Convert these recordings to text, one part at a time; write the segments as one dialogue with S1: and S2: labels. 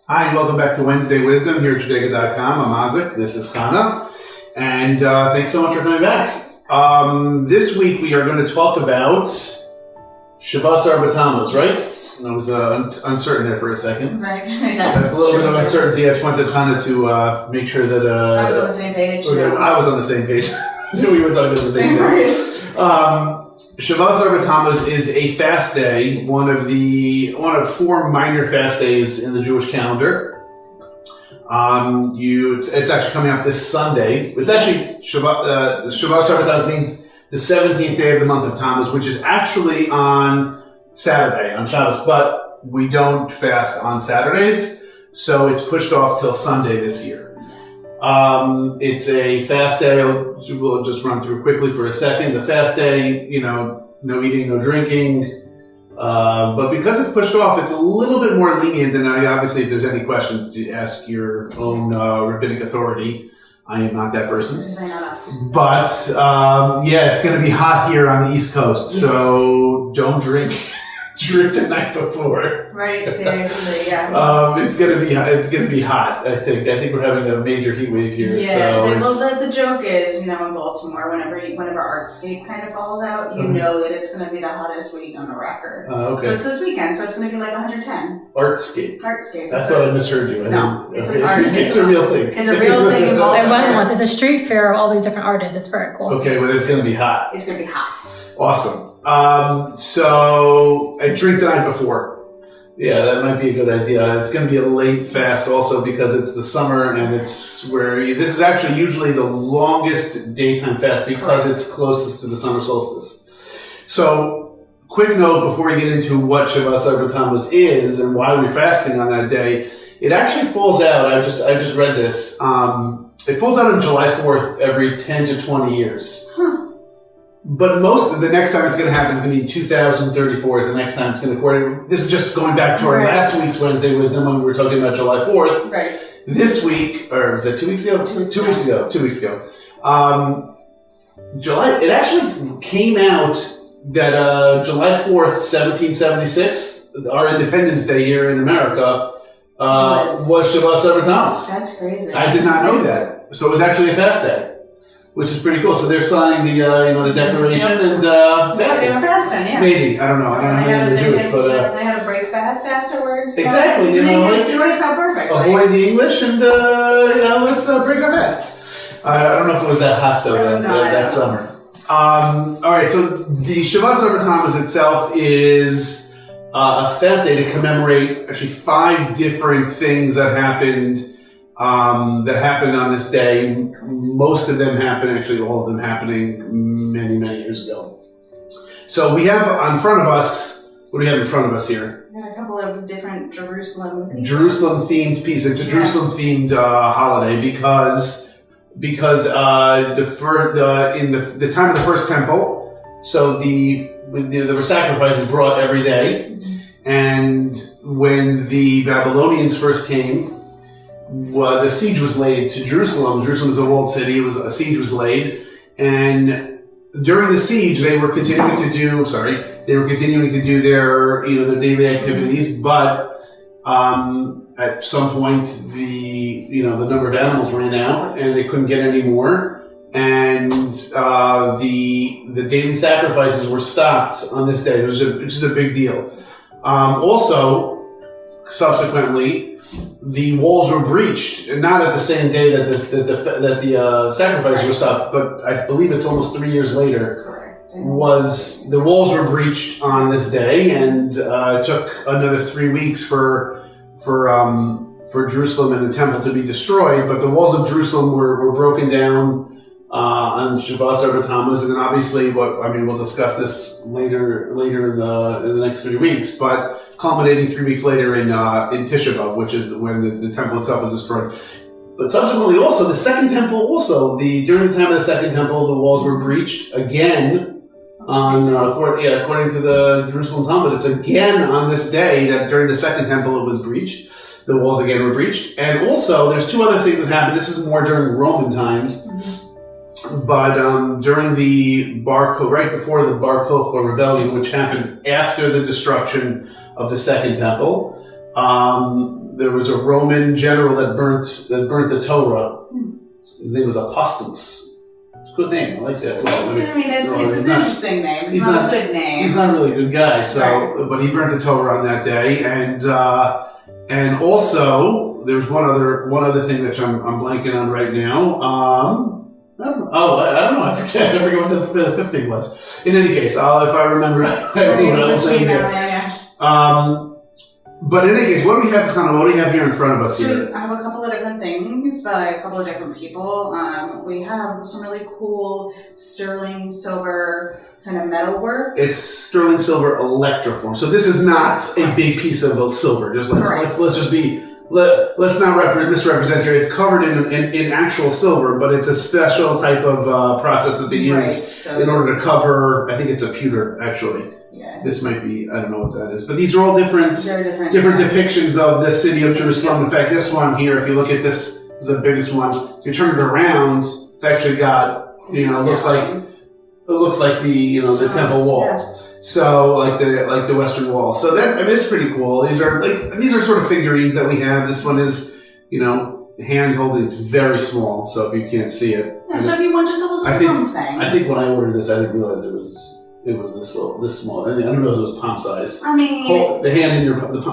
S1: Hi, and welcome back to Wednesday Wisdom here at Judaica.com. I'm Isaac. This is Kana. And thanks so much for coming back. This week we are going to talk about Shiva Assur B'Tammuz, right?
S2: Yes.
S1: I was uncertain there for a second.
S2: Right. Yes.
S1: That's a little bit of uncertainty. I just wanted Kana to make sure that
S2: I was on the same page.
S1: I was on the same page. So we were talking about the same thing. Shiva Assur B'Tammuz is a fast day, one of four minor fast days in the Jewish calendar. It's actually coming up this Sunday. It's actually Shiva Assur B'Tammuz means the 17th day of the month of Tammuz, which is actually on Saturday, on Shabbos, but we don't fast on Saturdays, so it's pushed off till Sunday this year. It's a fast day. We'll just run through quickly for a second. The fast day, no eating, no drinking. But because it's pushed off, it's a little bit more lenient. And obviously, if there's any questions, you ask your own rabbinic authority. I am not that person.
S2: This is not us.
S1: But, it's going to be hot here on the East Coast. Yes. So don't drink the night before.
S2: Right, seriously, yeah.
S1: It's gonna be hot. I think we're having a major heat wave here.
S2: Yeah. The joke is, in Baltimore, whenever Artscape kind of falls out, you know that it's gonna be the hottest week on the record.
S1: Okay.
S2: So it's this weekend, so it's gonna be like 110.
S1: Artscape.
S2: That's
S1: what I misheard you.
S2: It's an art.
S1: It's a real thing.
S2: It's a real thing in Baltimore.
S3: I went once. It's a street fair of all these different artists. It's very cool.
S1: Okay, but it's gonna be hot.
S2: It's gonna be hot.
S1: Awesome. So I drink the night before. Yeah, that might be a good idea. It's going to be a late fast also because it's the summer and this is actually usually the longest daytime fast because it's closest to the summer solstice. So, quick note before we get into what Shiva Assur B'Tammuz is and why we're fasting on that day. It actually falls out. I just read this. It falls out on July 4th every 10 to 20 years. But the next time it's going to happen is going to be 2034 is the next time it's going to occur. This is just going back to our last week's Wednesday Wisdom when we were talking about July 4th.
S2: Right.
S1: This week, or was that 2 weeks ago? 2 weeks ago. 2 weeks ago. It actually came out that July 4th, 1776, our Independence Day here in America, was Shiva Assur B'Tammuz.
S2: That's crazy.
S1: I did not know that. So it was actually a fast day. Which is pretty cool. So they're signing the Declaration and fasting.
S2: They were fasting, yeah.
S1: Maybe. I don't know. I don't know anything Jewish, but
S2: they had a break fast afterwards.
S1: Exactly.
S2: You're right. So perfect.
S1: Avoid the English and let's break our fast. I don't know if it was that hot though that summer. All right. So the Shiva Assur B'Tammuz itself is a fast day to commemorate actually 5 different things that happened. That happened on this day. Most of them happened, actually all of them happening many, many years ago. So we have in front of us, what do we have in front of us here?
S2: We got a couple of different Jerusalem pieces.
S1: Jerusalem-themed piece. It's a Jerusalem-themed holiday because the time of the first temple, so there were sacrifices brought every day, and when the Babylonians first came, the siege was laid to Jerusalem. Jerusalem is a walled city. A siege was laid, and during the siege, they were continuing to do their daily activities. But at some point, the number of animals ran out, and they couldn't get any more, and the daily sacrifices were stopped on this day, which is a big deal. Also, subsequently, the walls were breached, and not at the same day that the sacrifices were stopped, but I believe it's almost 3 years later.
S2: Correct.
S1: The walls were breached on this day, and it took another 3 weeks for Jerusalem and the temple to be destroyed. But the walls of Jerusalem were broken down on Shiva Assur B'Tammuz, and then obviously we'll discuss this later in the next 3 weeks, but culminating 3 weeks later in Tisha B'Av, which is when the temple itself was destroyed. But subsequently also, the second temple during the time of the second temple, the walls were breached again according to the Jerusalem Talmud. It's again on this day that during the second temple it was breached. The walls again were breached. And also, there's 2 other things that happened. This is more during Roman times. But during right before the Bar Kokhba rebellion, which happened after the destruction of the Second Temple, There was a Roman general that burnt the Torah. His name was Apostomus. It's a good name. I like that.
S2: It's an interesting name. It's not a good name.
S1: He's not really a good guy. So, but he burnt the Torah on that day, and also there's one other thing that I'm blanking on right now. I don't know. I forget what the fifth thing was. In any case, if I remember, I'll say it again. But in any case, what do we have, Hannah? What do we have here in front of us here?
S2: I have a couple of different things by a couple of different people. We have some really cool sterling silver kind of metal work.
S1: It's sterling silver electroform. So this is not a big piece of silver. Let's not misrepresent here. It's covered in actual silver, but it's a special type of process that they use in order to cover. I think it's a pewter, actually.
S2: Yeah.
S1: This might be, I don't know what that is, but these are all different depictions of the city of Jerusalem. In fact, this one here, if you look at this is the biggest one. If you turn it around, it's actually got, it looks like the, the temple wall. Yeah. So like the Western Wall. So that, it's pretty cool. These are sort of figurines that we have. This one is, hand holding. It's very small, so if you can't see it.
S2: Yeah, so if you want just a little something.
S1: I think when I ordered this, I didn't realize it was this small. I didn't realize it was palm size.
S2: I mean,
S1: hold the hand in your palm. It's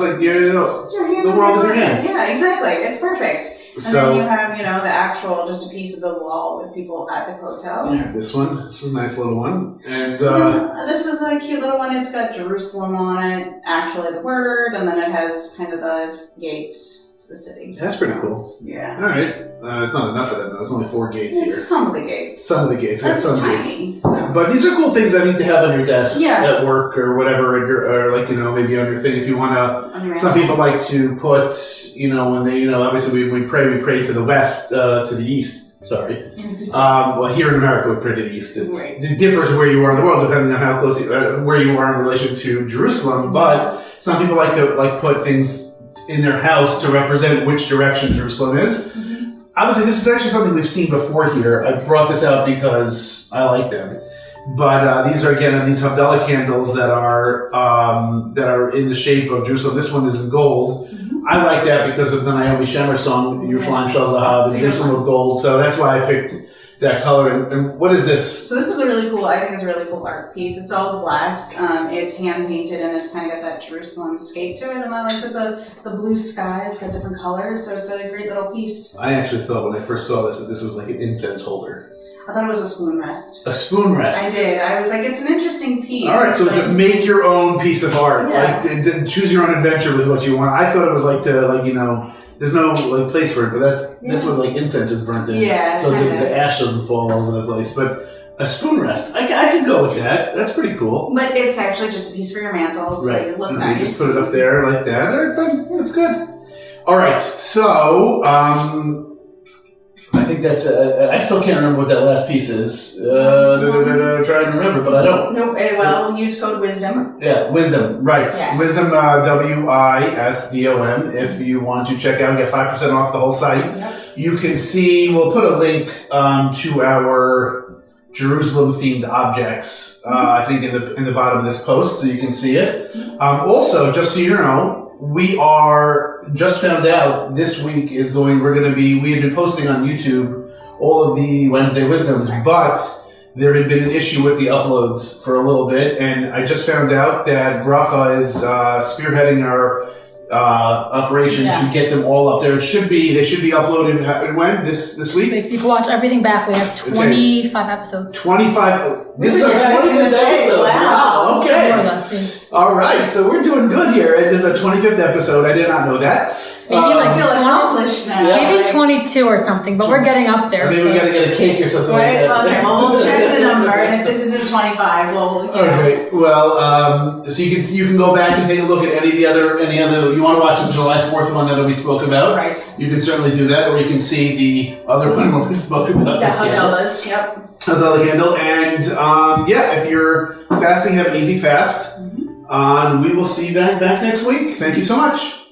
S1: like the world in your hand.
S2: Yeah, exactly. It's perfect. And then you have, the actual, just a piece of the wall with people at the hotel.
S1: Yeah, this one. This is a nice little one. And
S2: this is a cute little one. It's got Jerusalem on it, actually the word, and then it has kind of the gates to the city.
S1: That's pretty cool.
S2: Yeah.
S1: All right. It's not enough of that, though. There's only 4 gates here.
S2: Some of the gates.
S1: That's some
S2: tiny.
S1: Gates.
S2: So.
S1: But these are cool things, I think, to have on your desk at work or whatever, or maybe on your thing if you want to. Some people like to put, when they, obviously we pray to the west, to the east. Sorry. Well, here in America, we pray to the east. It differs where you are in the world, depending on how close where you are in relation to Jerusalem. But some people like to put things in their house to represent which direction Jerusalem is. Obviously, this is actually something we've seen before here. I brought this out because I like them. But these are, again, these Havdalah candles that are in the shape of Jerusalem. This one is in gold. I like that because of the Naomi Shemer song, Yerushalayim Shel Zahav, Jerusalem of Gold. So that's why I picked that color. And what is this?
S2: So this is I think it's a really cool art piece. It's all glass. It's hand painted and it's kind of got that Jerusalem scape to it. And I like that the blue sky's got different colors. So it's a great little piece.
S1: I actually thought when I first saw this that this was like an incense holder.
S2: I thought it was a spoon rest.
S1: A spoon rest.
S2: I did. I was like, it's an interesting piece.
S1: All right, so it's a make your own piece of art.
S2: Yeah.
S1: Like choose your own adventure with what you want. I thought it was there's no place for it, but that's what incense is burnt in.
S2: Yeah.
S1: So the ash doesn't fall all over the place. But a spoon rest, I can go with that. That's pretty cool.
S2: But it's actually just a piece for your mantle to look nice.
S1: You just put it up there like that. All right, fine. That's good. All right, so I think that's. I still can't remember what that last piece is. Trying to remember, but I don't.
S2: Nope. Well, use code WISDOM.
S1: Yeah, WISDOM. Right.
S2: Yes.
S1: WISDOM. WISDOM. If you want to check out, get 5% off the whole site.
S2: Yep.
S1: You can see. We'll put a link to our Jerusalem themed objects. I think in the bottom of this post, so you can see it. Also, just so you know. We are just found out this week we had been posting on YouTube all of the Wednesday Wisdoms, but there had been an issue with the uploads for a little bit, and I just found out that Bracha is spearheading our operation to get them all up there. They should be uploaded when? This week?
S3: So you can watch everything back. We have 25 episodes.
S1: 25. This is our 25th episode. Wow. Okay.
S3: More or less, yeah.
S1: All right. So we're doing good here. This is our 25th episode. I did not know that.
S3: Maybe
S2: I feel accomplished now.
S3: Maybe 22 or something, but we're getting up there.
S1: Maybe we got to get a cake or something like that.
S2: Okay, well, we'll check the number, and if this isn't 25, we'll.
S1: Okay. Well, so you can go back and take a look at any other. You want to watch the July 4th one that we spoke about?
S2: Right.
S1: You can certainly do that, or you can see the other one where we spoke about
S2: the Havdalahs. Yep.
S1: Havdalah candle, and if you're fasting, have an easy fast. We will see you guys back next week. Thank you so much.